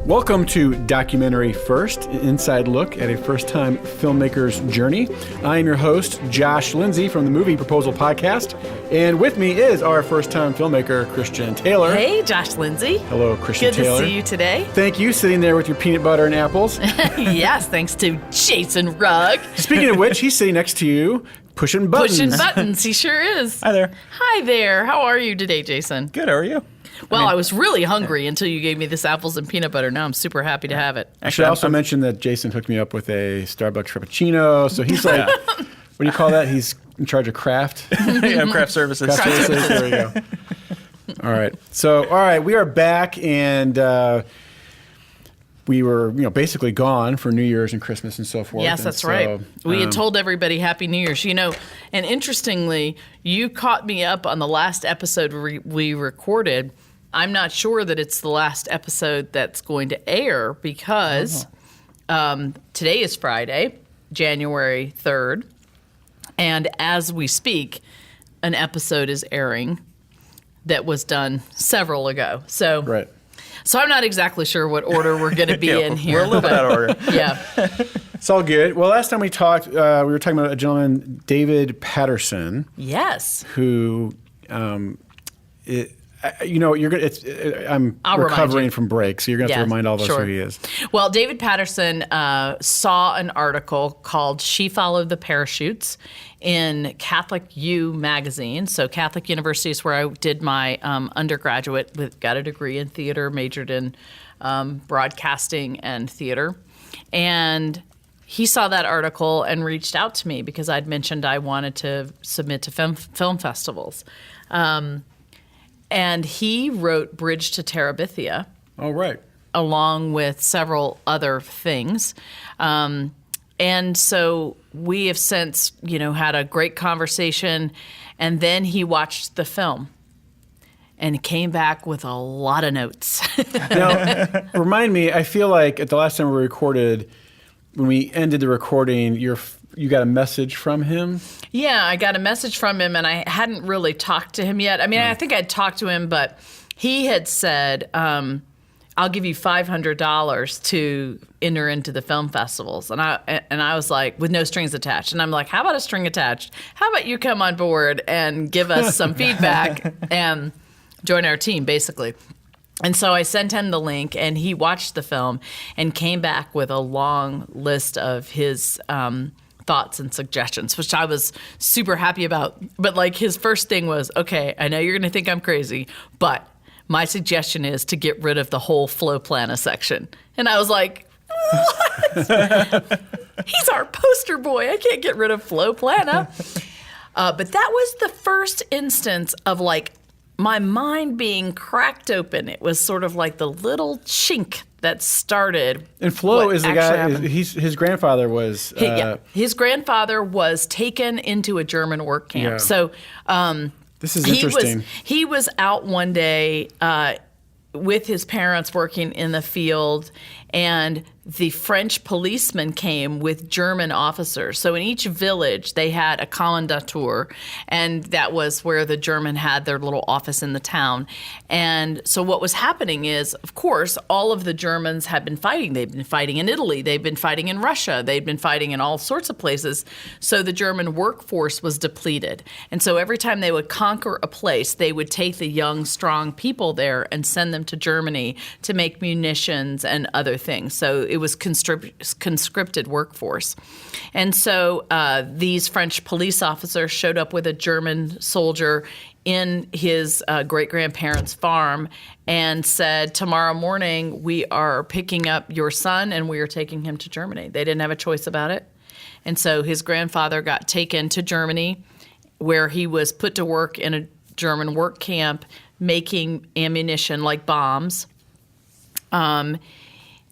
Welcome to Documentary First, an inside look at a first-time filmmaker's journey. I am your host, Josh Lindsay from the Movie Proposal Podcast, and with me is our first-time filmmaker, Christian Taylor. Hey, Josh Lindsay. Hello, Christian Taylor. Good to see you today. Thank you, sitting there with your peanut butter and apples. Yes, thanks to Jason Rugg. Speaking of which, he's sitting next to you, pushing buttons. Pushing buttons, he sure is. Hi there. Hi there. How are you today, Jason? Good, how are you? Well, I was really hungry until you gave me this apples and peanut butter. Now I'm super happy to have it. I should also mention that Jason hooked me up with a Starbucks Frappuccino, so he's like, what do you call that? He's in charge of craft? Yeah, craft services. Craft services, there we go. All right, we are back, and we were, basically gone for New Year's and Christmas and so forth. Yes, that's right. We had told everybody Happy New Year's. And interestingly, you caught me up on the last episode we recorded. I'm not sure that it's the last episode that's going to air because today is Friday, January 3rd. And as we speak, an episode is airing that was done several ago. So, right. So I'm not exactly sure what order we're going to be in here. We're a little bit out of order. Yeah. It's all good. Well, last time we talked, we were talking about a gentleman, David Patterson. Yes. Who, I'm recovering from break, so you're going to have to remind all of us who he is. Well, David Patterson saw an article called She Followed the Parachutes in Catholic U magazine. So Catholic University is where I did my undergraduate, got a degree in theater, majored in broadcasting and theater. And he saw that article and reached out to me because I'd mentioned I wanted to submit to film festivals. And he wrote Bridge to Terabithia. Oh, right. Along with several other things. And so we have since, had a great conversation. And then he watched the film and came back with a lot of notes. Now, remind me, I feel like at the last time we recorded, when we ended the recording, you got a message from him? Yeah, I got a message from him, and I hadn't really talked to him yet. I mean, I think I'd talked to him, but he had said, I'll give you $500 to enter into the film festivals. And I was like, with no strings attached. And I'm like, how about a string attached? How about you come on board and give us some feedback and join our team, basically. And so I sent him the link, and he watched the film and came back with a long list of his thoughts and suggestions, which I was super happy about. But his first thing was, okay, I know you're going to think I'm crazy, but my suggestion is to get rid of the whole flow plana section. And I was like, what? He's our poster boy. I can't get rid of flow plana. But that was the first instance of my mind being cracked open. It was sort of like the little chink that started. And Flo is the guy. His grandfather was. His grandfather was taken into a German work camp. Yeah. So this is interesting. He was out one day with his parents working in the field, and the French policemen came with German officers. So in each village, they had a commandatur, and that was where the German had their little office in the town. And so what was happening is, of course, all of the Germans had been fighting. They'd been fighting in Italy. They'd been fighting in Russia. They'd been fighting in all sorts of places. So the German workforce was depleted. And so every time they would conquer a place, they would take the young, strong people there and send them to Germany to make munitions and other things. So it was conscripted workforce. And so these French police officers showed up with a German soldier in his great-grandparents' farm and said, tomorrow morning we are picking up your son and we are taking him to Germany. They didn't have a choice about it. And so his grandfather got taken to Germany, where he was put to work in a German work camp making ammunition like bombs.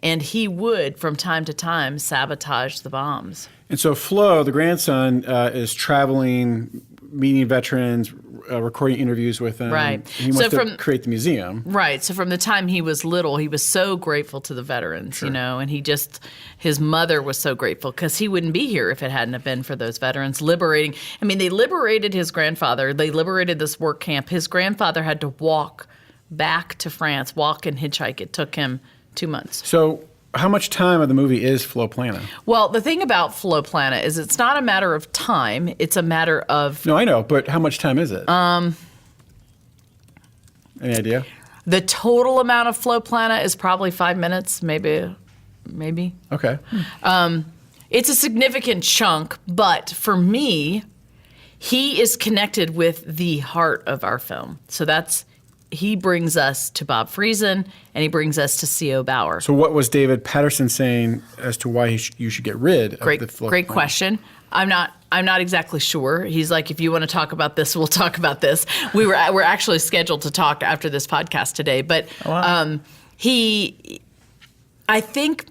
And he would, from time to time, sabotage the bombs. And so Flo, the grandson, is traveling, meeting veterans, recording interviews with them. Right. He wants to create the museum. Right. So from the time he was little, he was so grateful to the veterans, Sure. and his mother was so grateful because he wouldn't be here if it hadn't have been for those veterans liberating. I mean, they liberated his grandfather. They liberated this work camp. His grandfather had to walk back to France, walk and hitchhike. It took him 2 months. So how much time of the movie is Flo Plana? Well, the thing about Flo Plana is it's not a matter of time. It's a matter of... No, I know, but how much time is it? Any idea? The total amount of Flo Plana is probably 5 minutes, maybe. Okay. It's a significant chunk, but for me, he is connected with the heart of our film. So he brings us to Bob Friesen, and he brings us to C.O. Bauer. So what was David Patterson saying as to why you should get rid of the Flo Plana? Great question. I'm not exactly sure. He's like, if you want to talk about this, we'll talk about this. We're actually scheduled to talk after this podcast today, but I think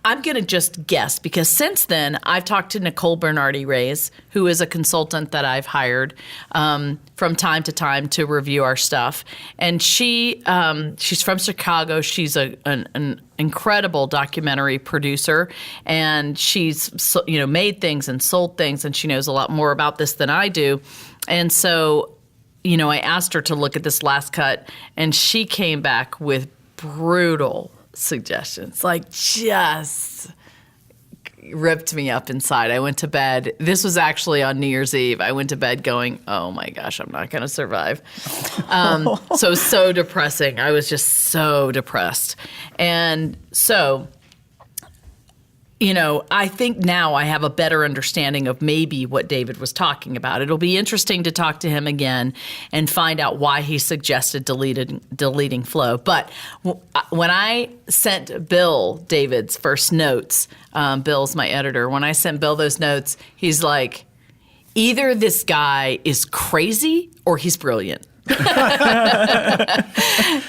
I'm going to just guess, because since then I've talked to Nicole Bernardi-Reyes, who is a consultant that I've hired from time to time to review our stuff, and she's from Chicago. She's an incredible documentary producer, and she's made things and sold things, and she knows a lot more about this than I do. And so, I asked her to look at this last cut, and she came back with brutal suggestions, like just ripped me up inside. I went to bed. This was actually on New Year's Eve. I went to bed going, oh my gosh, I'm not going to survive. So depressing. I was just so depressed. And so, I think now I have a better understanding of maybe what David was talking about. It'll be interesting to talk to him again and find out why he suggested deleting Flo. But when I sent Bill David's first notes, Bill's my editor, when I sent Bill those notes, he's like, either this guy is crazy or he's brilliant.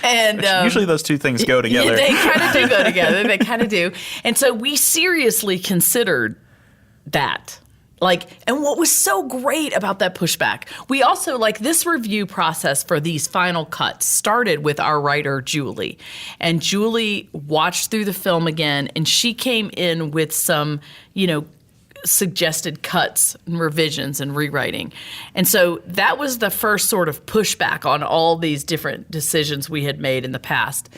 And usually those two things go together. They kind of do go together. They kind of do. And so we seriously considered that. And what was so great about that pushback, we also, this review process for these final cuts started with our writer, Julie. And Julie watched through the film again, and she came in with some, suggested cuts and revisions and rewriting. And so that was the first sort of pushback on all these different decisions we had made in the past.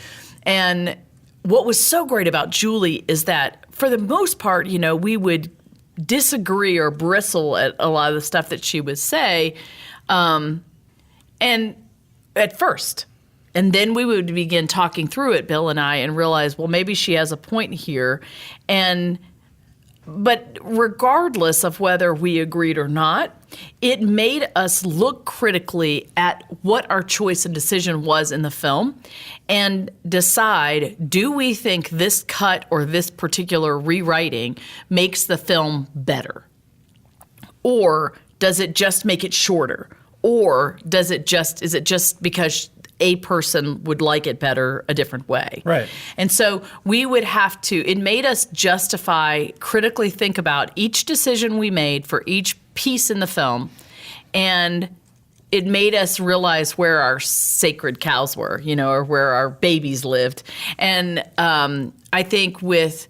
And what was so great about Julie is that for the most part, we would disagree or bristle at a lot of the stuff that she would say, and at first. And then we would begin talking through it, Bill and I, and realize, well, maybe she has a point here. But regardless of whether we agreed or not, it made us look critically at what our choice and decision was in the film and decide, do we think this cut or this particular rewriting makes the film better? Or does it just make it shorter? Or is it just because a person would like it better a different way? Right. And so we would have to, it made us critically think about each decision we made for each piece in the film, and it made us realize where our sacred cows were, or where our babies lived. And I think with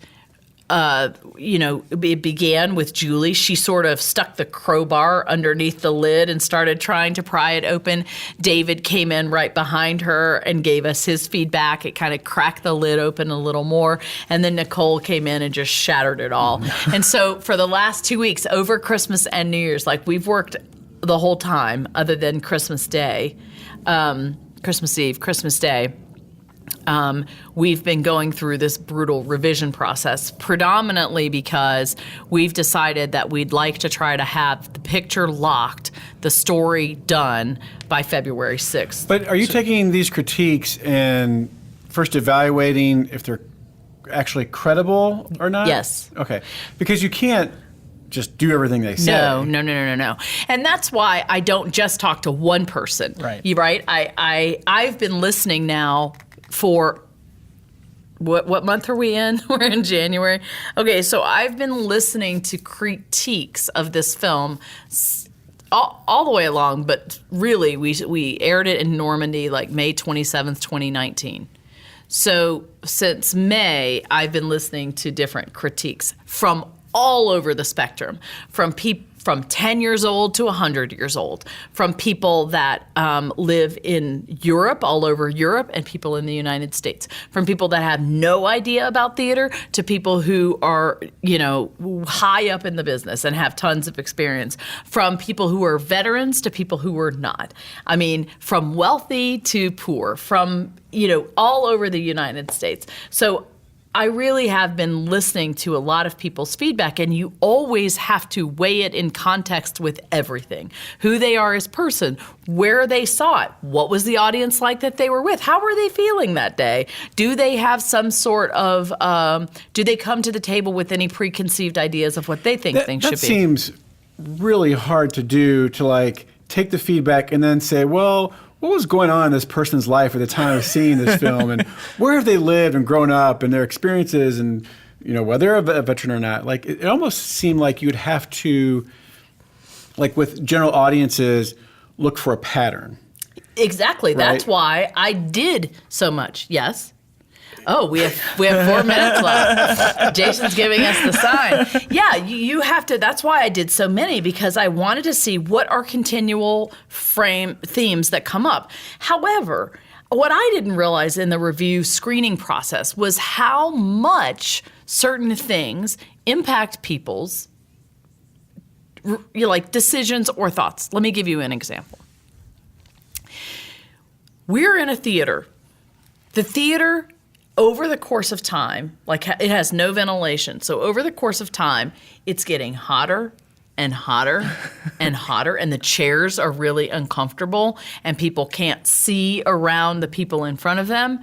it began with Julie. She sort of stuck the crowbar underneath the lid and started trying to pry it open. David came in right behind her and gave us his feedback. It kind of cracked the lid open a little more. And then Nicole came in and just shattered it all. And so for the last 2 weeks, over Christmas and New Year's, we've worked the whole time other than Christmas Day, Christmas Eve, Christmas Day. We've been going through this brutal revision process, predominantly because we've decided that we'd like to try to have the picture locked, the story done by February 6th. But are you taking these critiques and first evaluating if they're actually credible or not? Yes. Okay. Because you can't just do everything they say. No. And that's why I don't just talk to one person. Right. Right? I've been listening now for what month are we in? We're in January. Okay, so I've been listening to critiques of this film all the way along, but really we aired it in Normandy May 27th, 2019. So since May, I've been listening to different critiques from all over the spectrum, from 10 years old to 100 years old, from people that live in Europe, all over Europe, and people in the United States, from people that have no idea about theater to people who are, high up in the business and have tons of experience, from people who are veterans to people who are not. I mean, from wealthy to poor, from, all over the United States. So I really have been listening to a lot of people's feedback, and you always have to weigh it in context with everything. Who they are as person, where they saw it, what was the audience like that they were with, how were they feeling that day? Do they have some sort of, do they come to the table with any preconceived ideas of what they think things should be? That seems really hard to do, to take the feedback and then say, well, what was going on in this person's life at the time of seeing this film, and where have they lived and grown up, and their experiences, and whether they're a veteran or not. It almost seemed like you'd have to, with general audiences, look for a pattern. Exactly. Right? That's why I did so much. Yes. Oh, we have 4 minutes left. Jason's giving us the sign. Yeah, you have to. That's why I did so many, because I wanted to see what are continual themes that come up. However, what I didn't realize in the review screening process was how much certain things impact people's decisions or thoughts. Let me give you an example. We're in a theater. The theater, over the course of time, it has no ventilation. So over the course of time, it's getting hotter and hotter and hotter, and the chairs are really uncomfortable, and people can't see around the people in front of them.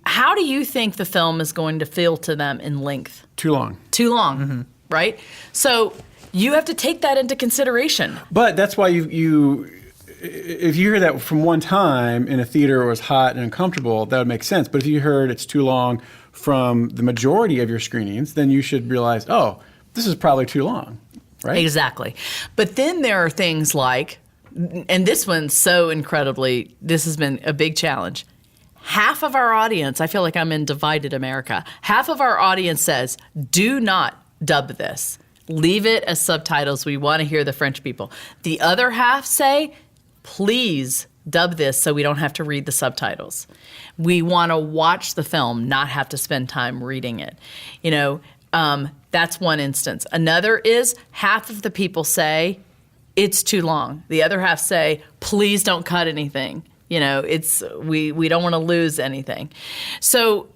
How do you think the film is going to feel to them in length? Too long. Too long, right? So you have to take that into consideration. But that's why if you hear that from one time in a theater it was hot and uncomfortable, that would make sense. But if you heard it's too long from the majority of your screenings, then you should realize, oh, this is probably too long, right? Exactly. But then there are things like, and this one's so incredibly, this has been a big challenge. Half of our audience, I feel like I'm in divided America, half of our audience says, do not dub this. Leave it as subtitles. We want to hear the French people. The other half say, please dub this so we don't have to read the subtitles. We want to watch the film, not have to spend time reading it. That's one instance. Another is half of the people say it's too long. The other half say, please don't cut anything. We don't want to lose anything. So,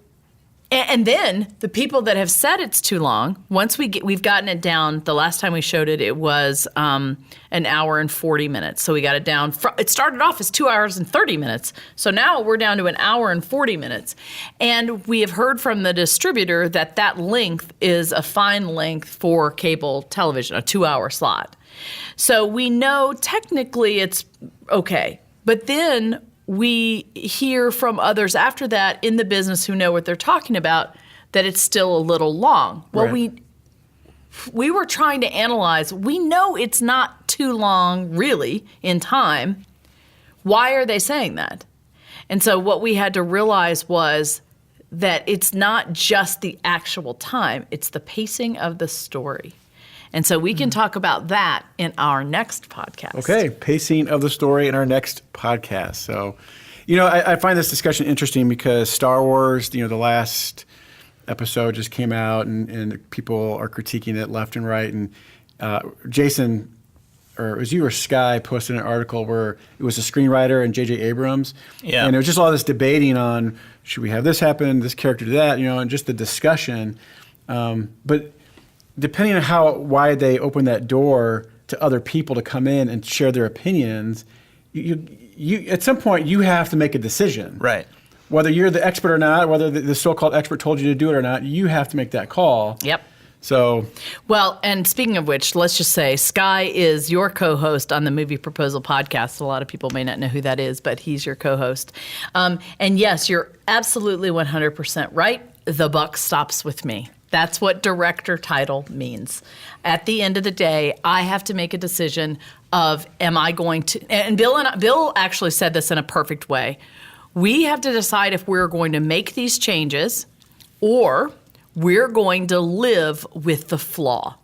and then the people that have said it's too long, once we've gotten it down, the last time we showed it, it was an hour and 40 minutes. So we got it down. It started off as 2 hours and 30 minutes. So now we're down to an hour and 40 minutes. And we have heard from the distributor that length is a fine length for cable television, a 2-hour slot. So we know technically it's okay. But then we hear from others after that in the business who know what they're talking about that it's still a little long. Well, right. we were trying to analyze. We know it's not too long, really, in time. Why are they saying that? And so what we had to realize was that it's not just the actual time. It's the pacing of the story. And so we can talk about that in our next podcast. Okay, pacing of the story in our next podcast. So, I find this discussion interesting because Star Wars, the last episode just came out and people are critiquing it left and right. And Jason, or it was you or Sky, posted an article where it was a screenwriter and J.J. Abrams. Yeah. And it was just all this debating on, should we have this happen, this character do that, and just the discussion. But depending on why they open that door to other people to come in and share their opinions, you at some point you have to make a decision. Right. Whether you're the expert or not, whether the so-called expert told you to do it or not, you have to make that call. Yep. So, well, and speaking of which, let's just say Sky is your co-host on the Movie Proposal podcast. A lot of people may not know who that is, but he's your co-host. And yes, you're absolutely 100% right. The buck stops with me. That's what director title means. At the end of the day, I have to make a decision of, am I going to, and Bill actually said this in a perfect way. We have to decide if we're going to make these changes or we're going to live with the flaw.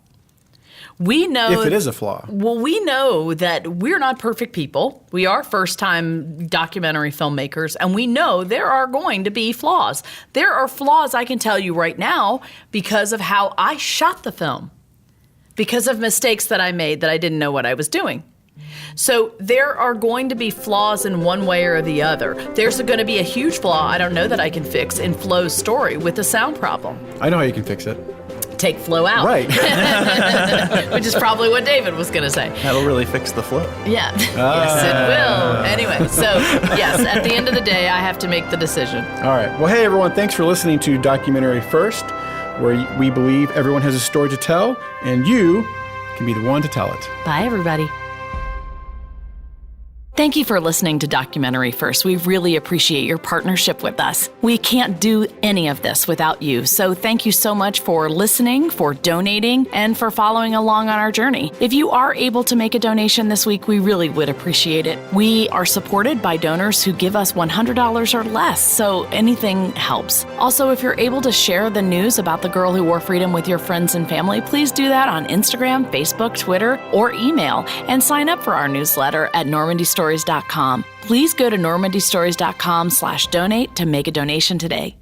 We know If it is a flaw. Well, we know that we're not perfect people. We are first-time documentary filmmakers, and we know there are going to be flaws. There are flaws, I can tell you right now, because of how I shot the film, because of mistakes that I made that I didn't know what I was doing. So there are going to be flaws in one way or the other. There's going to be a huge flaw I don't know that I can fix in Flo's story with the sound problem. I know how you can fix it. Take Flo out. Right. Which is probably what David was going to say. That'll really fix the flow. Yeah. Yes, it will. Anyway, so yes, at the end of the day, I have to make the decision. All right. Well, hey, everyone. Thanks for listening to Documentary First, where we believe everyone has a story to tell, and you can be the one to tell it. Bye, everybody. Thank you for listening to Documentary First. We really appreciate your partnership with us. We can't do any of this without you, so thank you so much for listening, for donating, and for following along on our journey. If you are able to make a donation this week, we really would appreciate it. We are supported by donors who give us $100 or less, so anything helps. Also, if you're able to share the news about the girl who wore freedom with your friends and family, please do that on Instagram, Facebook, Twitter, or email, and sign up for our newsletter at normandystories.com. Please go to normandystories.com/donate to make a donation today.